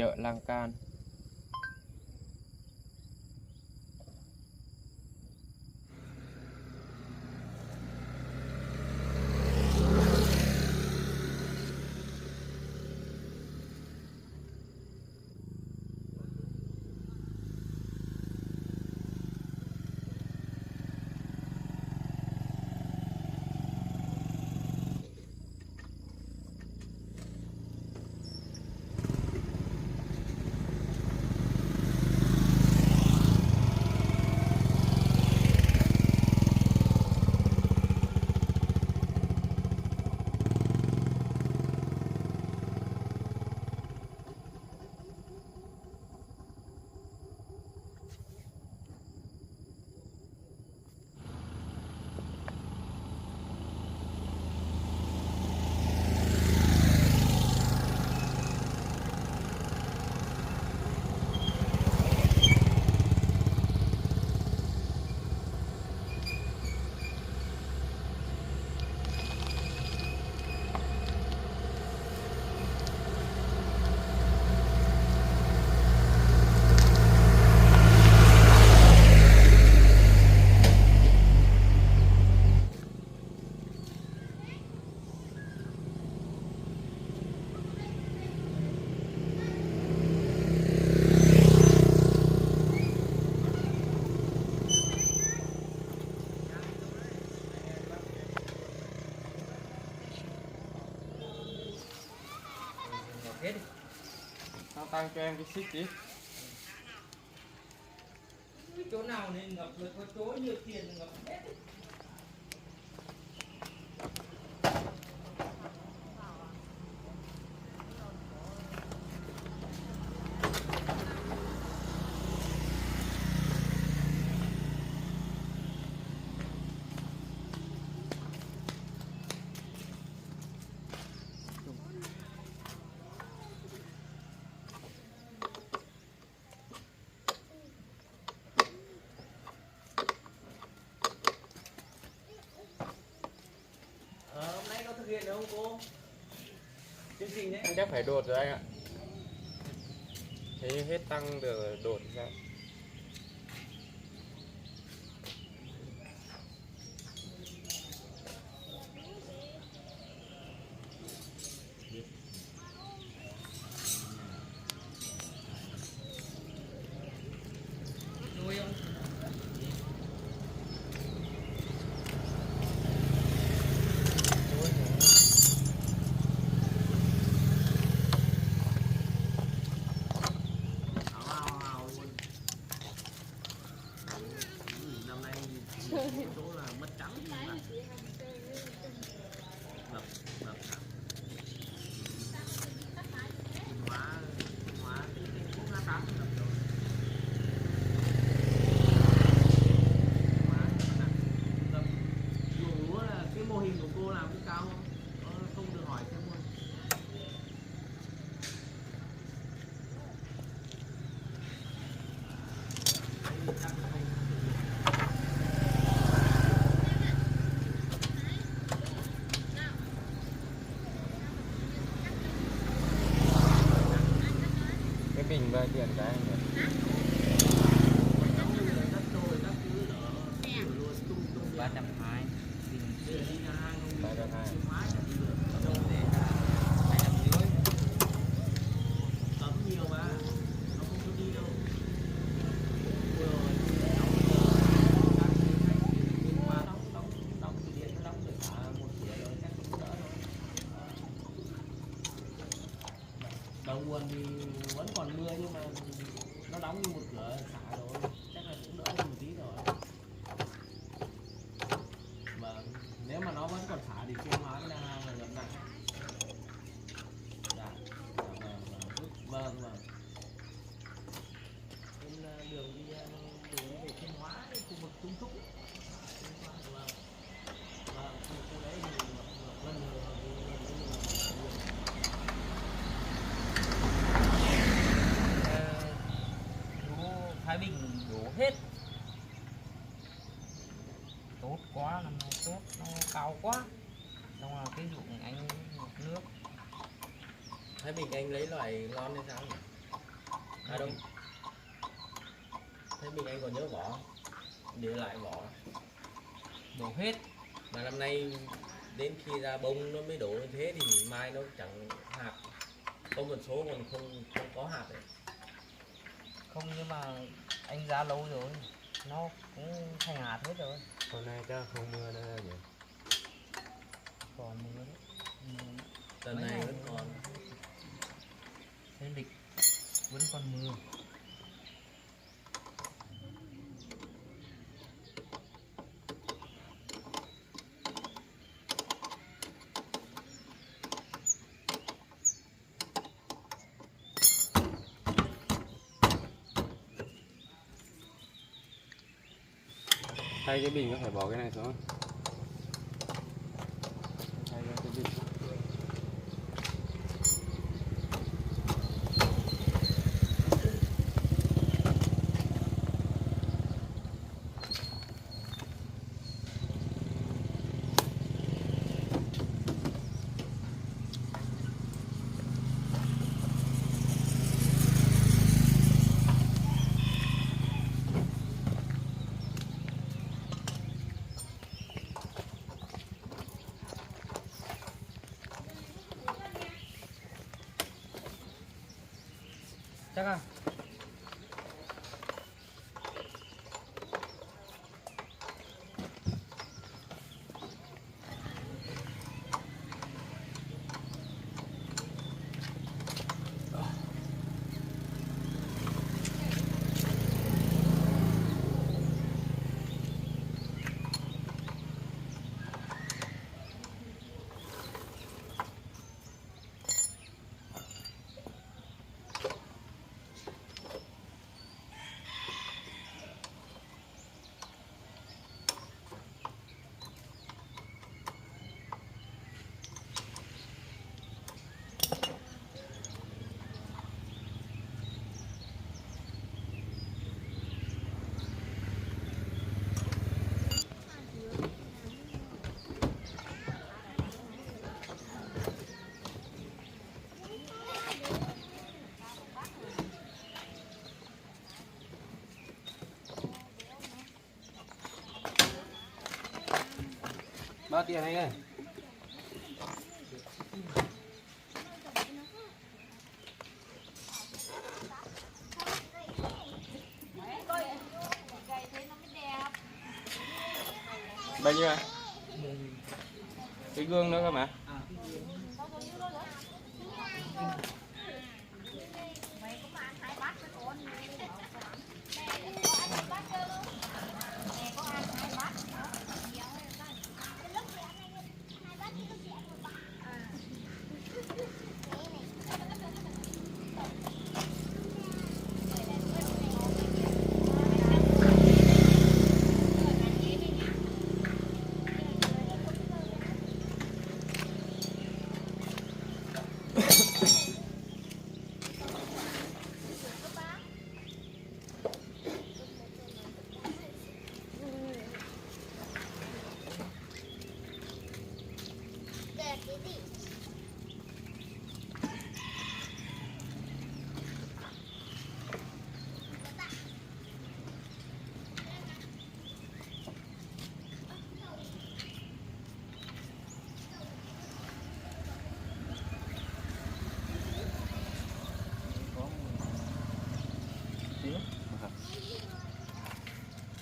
chợ Lang Can. Sao tăng cho em cái xích đi. Chỗ nào nên ngập được, có chỗ nhiều tiền ngập hết. Hôm nay có thực hiện được không cô? Chương trình đấy. Anh chắc phải đột rồi anh ạ. Thế hết tăng được đột ra. Nuôi không? Năm nay chỗ là mất trắng ngập ngập hóa cũng ra tám ngập rồi. Dùng lúa là cái mô hình của cô làm cũng cao không? Không được hỏi xem luôn. Cái bình bao tiền cái anh nhỉ? 320. 320. Cấm nhiều mà nó không có đi đâu. Đóng thủy điện nó đóng được cả một buổi rồi chắc cũng đỡ thôi. Đầu nguồn thì vẫn còn mưa nhưng mà nó đóng như một cửa xả rồi, chắc là cũng đỡ hơn một tí rồi. Vâng, nếu mà nó vẫn còn xả thì Chiêm Hóa đang là ngập nặng. Dạ, vâng. Trên đường đi về Chiêm Hóa, khu vực Trung Trúc. Vâng, khu đấy thì ngập gần Thái Bình đổ hết. Tốt quá, năm nay tốt, nó cao quá. Xong là cái ruộng anh ngập nước. Thái Bình anh lấy loại ngon hay sao nhỉ? À đâu. Thế mình anh còn nhớ vỏ, để lại vỏ đổ hết, mà năm nay đến khi ra bông nó mới đổ như thế thì mai nó chẳng hạt, có một số còn không có hạt đấy. Không, nhưng mà anh ra lâu rồi nó cũng thành hạt hết rồi. Hôm nay chắc không mưa nữa nhỉ. Còn mưa đấy. Lần Mấy này ngày vẫn nữa. còn. Thế lịch vẫn còn mưa. Thay cái bình có phải bỏ cái này xuống không? Thay cái bình. Chắc à? Bao tiền anh ơi? Bao nhiêu à? Cái gương nữa cơ mà.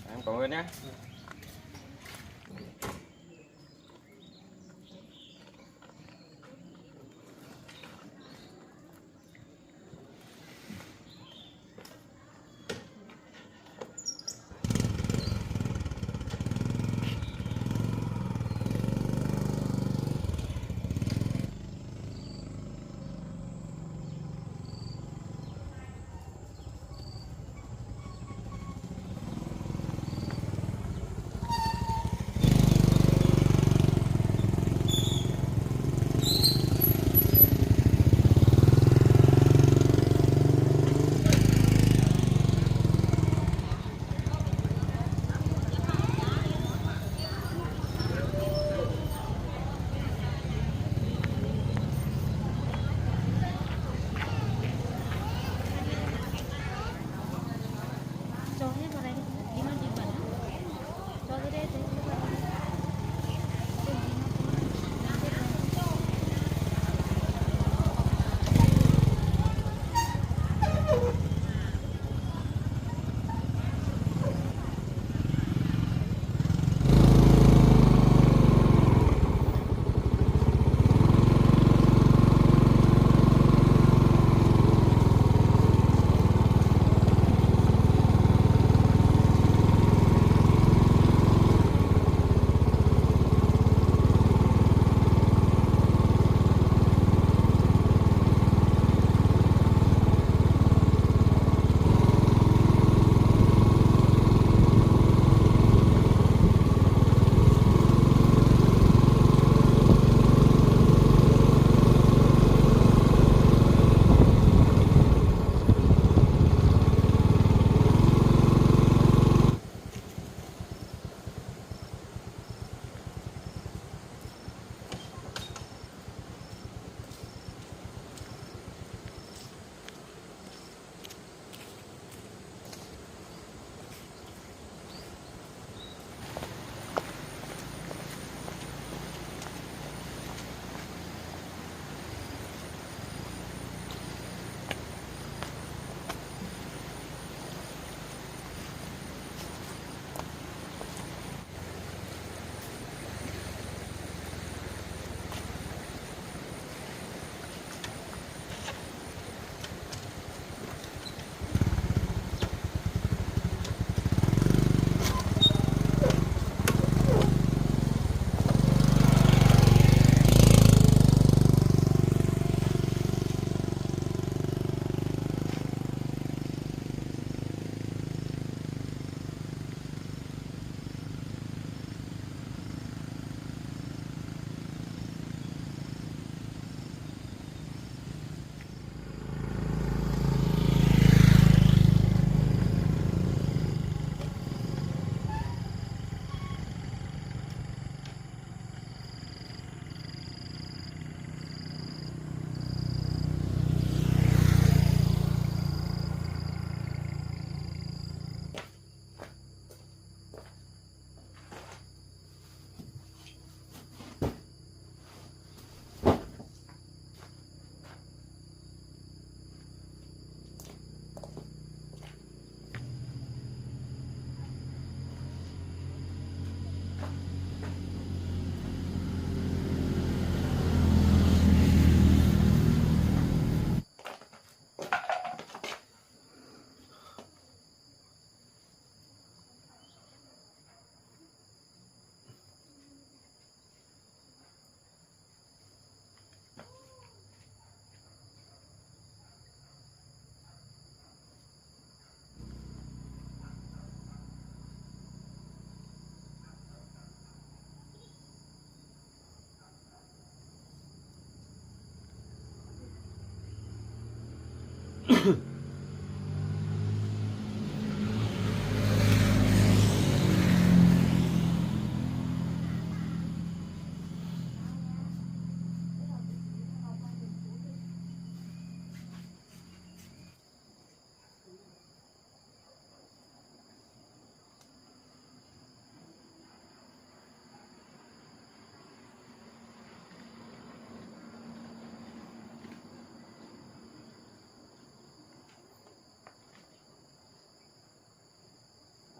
Em cảm ơn nhé.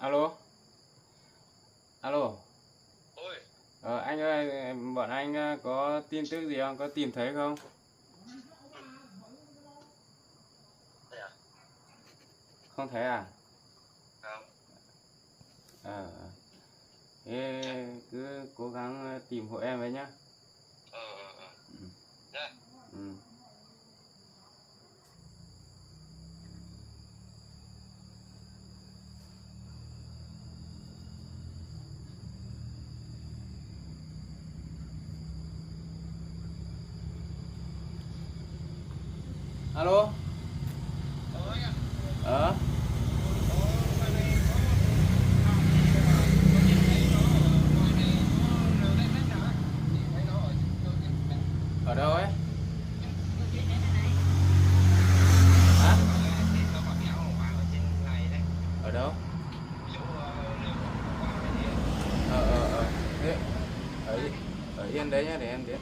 Alo. Alo. Ôi, Anh ơi, bọn anh có tin tức gì không? Có tìm thấy không? thế à? Không thấy à? Không. Ờ. Thế cứ cố gắng tìm hộ em với nhá. Ừ. Nha. Ừ. Alo. Ôi anh ạ. Ờ. Ở đâu ấy? Hả? Ở đâu? Thế ở yên đấy nhá, để em đến.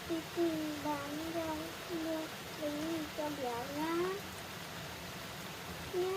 đi tìm bán cho mua bánh mì cho béo nhá. Nhá.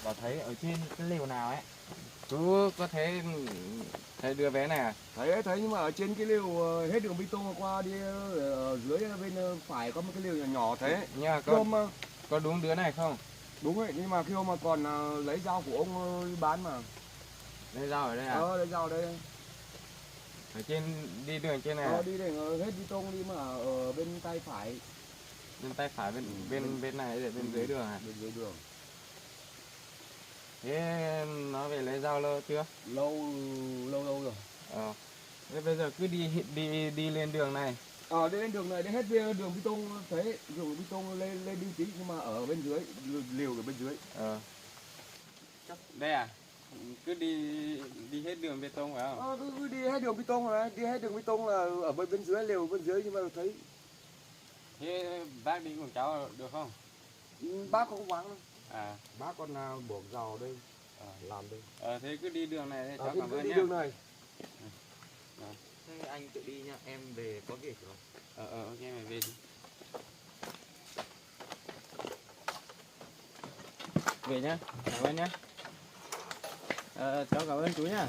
Bà thấy ở trên cái lều nào ấy? Chú có thấy đưa vé này à? Thấy nhưng mà ở trên cái lều hết đường bê tông qua đi ở dưới bên phải có một cái lều nhỏ nhỏ thế. Nha, Khi hôm có đúng đứa này không? đúng rồi, nhưng mà khi hôm mà còn lấy dao của ông bán mà. Đây rau ở đây à? Lấy dao đây. Ở trên đi đường trên này à? Đi để hết bê tông đi mà ở bên tay phải. Bên tay phải bên này để bên dưới đường à? Bên dưới đường. Thế nó về lấy dao lâu chưa? Lâu rồi. Thế bây giờ cứ đi lên đường này. Đi lên đường này, đi hết đường bê tông thế, đường bê tông lên đi tí nhưng mà ở bên dưới, liều ở bên dưới. Đây à? Cứ đi hết đường bê tông phải không? Cứ đi hết đường bê tông rồi, đi hết đường bê tông là ở bên dưới, liều bên dưới nhưng mà thấy. Thế bác đi cùng cháu được không? Bác không vắng đâu. À. Bác còn buộc giò đây, làm đây. Thế cứ đi đường này, cháu cảm Cứ ơn đi nhé. đường này. Thế anh tự đi nhá, em về có việc rồi. Ok mày về đi. Về nhá, cảm ơn nhá. Cháu cảm ơn chú nhá.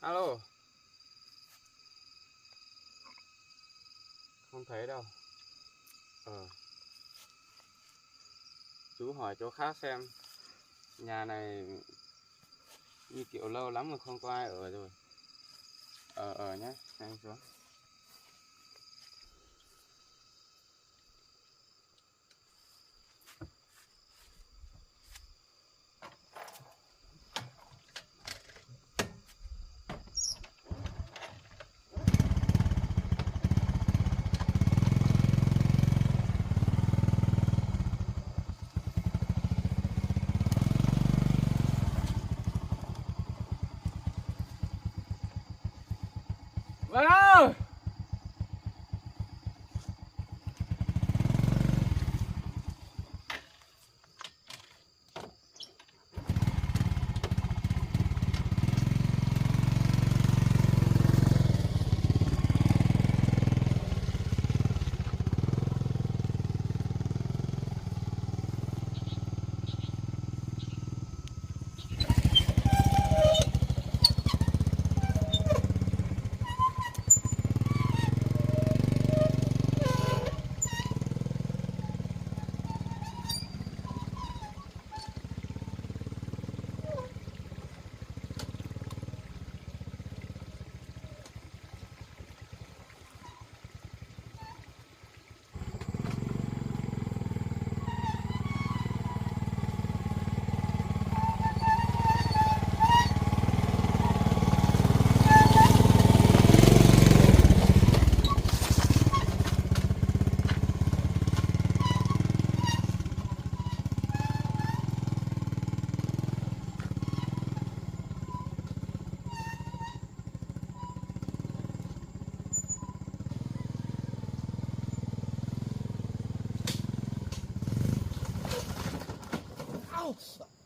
Alo. Không thấy đâu. Chú hỏi chỗ khác xem. Nhà này như kiểu lâu lắm rồi không có ai ở rồi. Nhé, anh xuống. Vào. Ow!